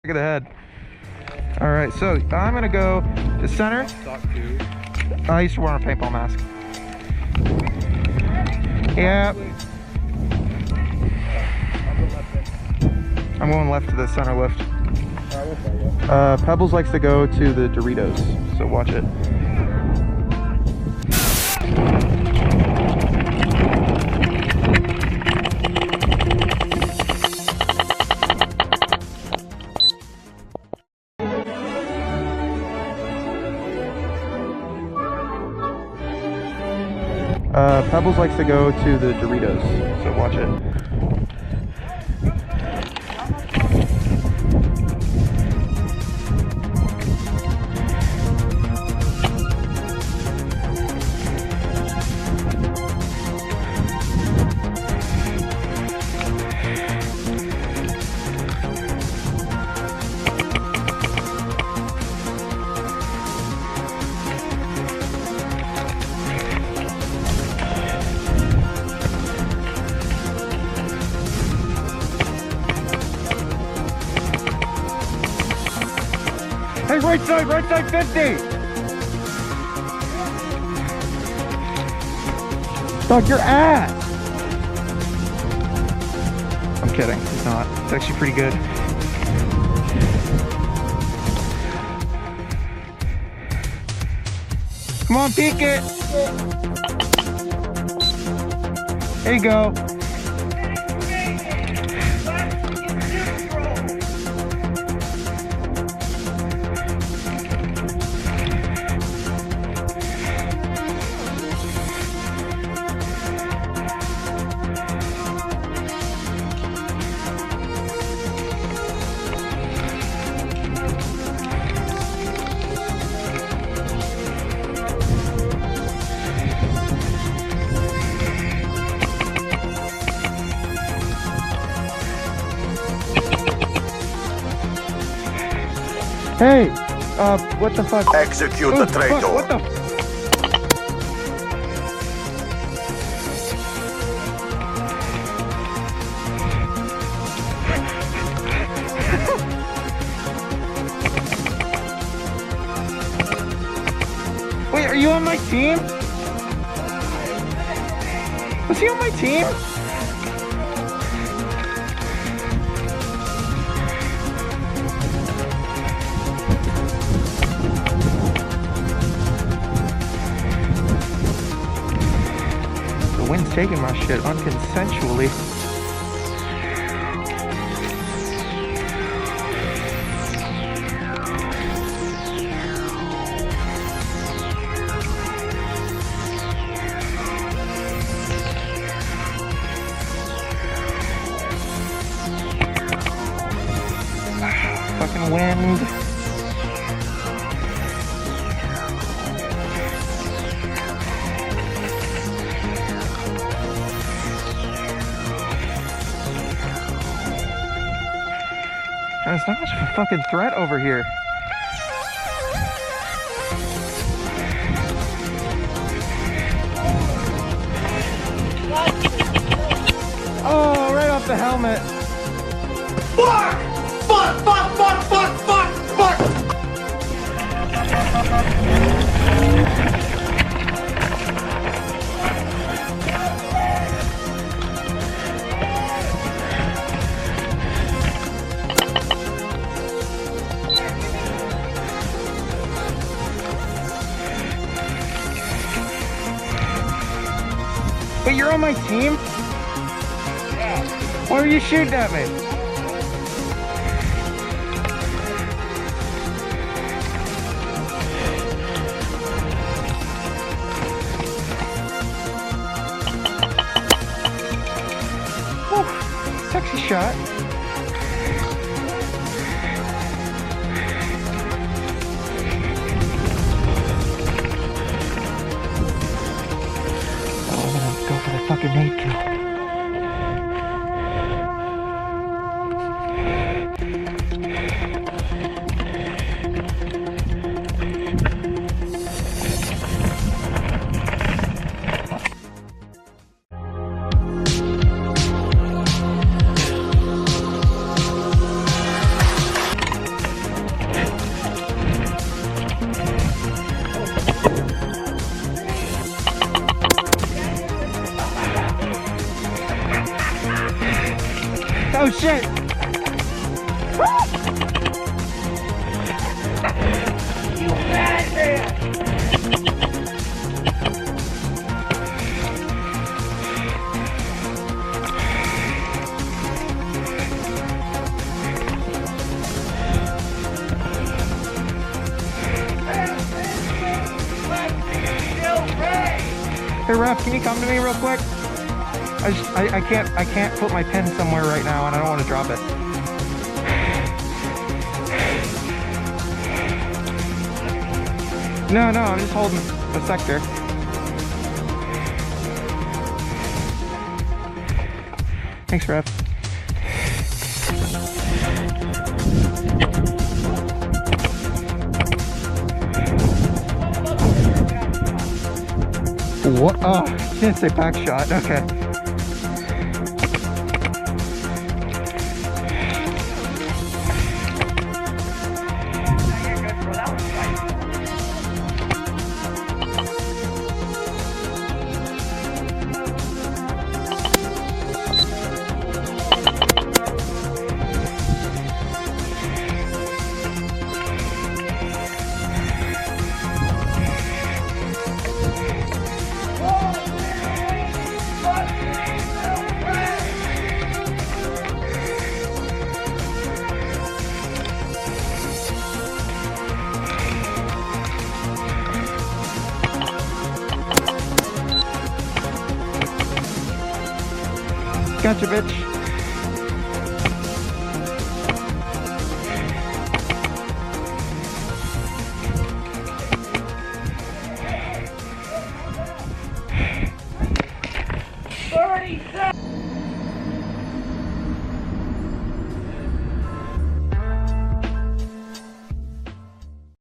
Look at the head. All right, so I'm gonna go to center. I used to wear a paintball mask. Yeah. I'm going left to the center lift. Pebbles likes to go to the Doritos, so watch it. Pebbles likes to go to the Doritos, so watch it. Hey, right side 50! Dog, your ass! I'm kidding, it's not. It's actually pretty good. Come on, peek it! There you go. Hey, what the fuck? Execute the traitor. Fuck, what the? Wait, are you on my team? Was he on my team? The wind's taking my shit unconsensually. Fucking wind. It's not much of a fucking threat over here. Oh, right off the helmet. Fuck! Fuck! Fuck! Fuck! Fuck! Fuck! Fuck! Wait, you're on my team? Yeah. Why are you shooting at me? Whew, sexy shot. Go for the fucking nade kill. Oh shit! You madman! Hey Ref, can you come to me real quick? I can't put my pen somewhere right now and I don't want to drop it. No, I'm just holding the sector. Thanks, Ref. What? Oh, you didn't say back shot. Okay. Gotcha, bitch. Already set.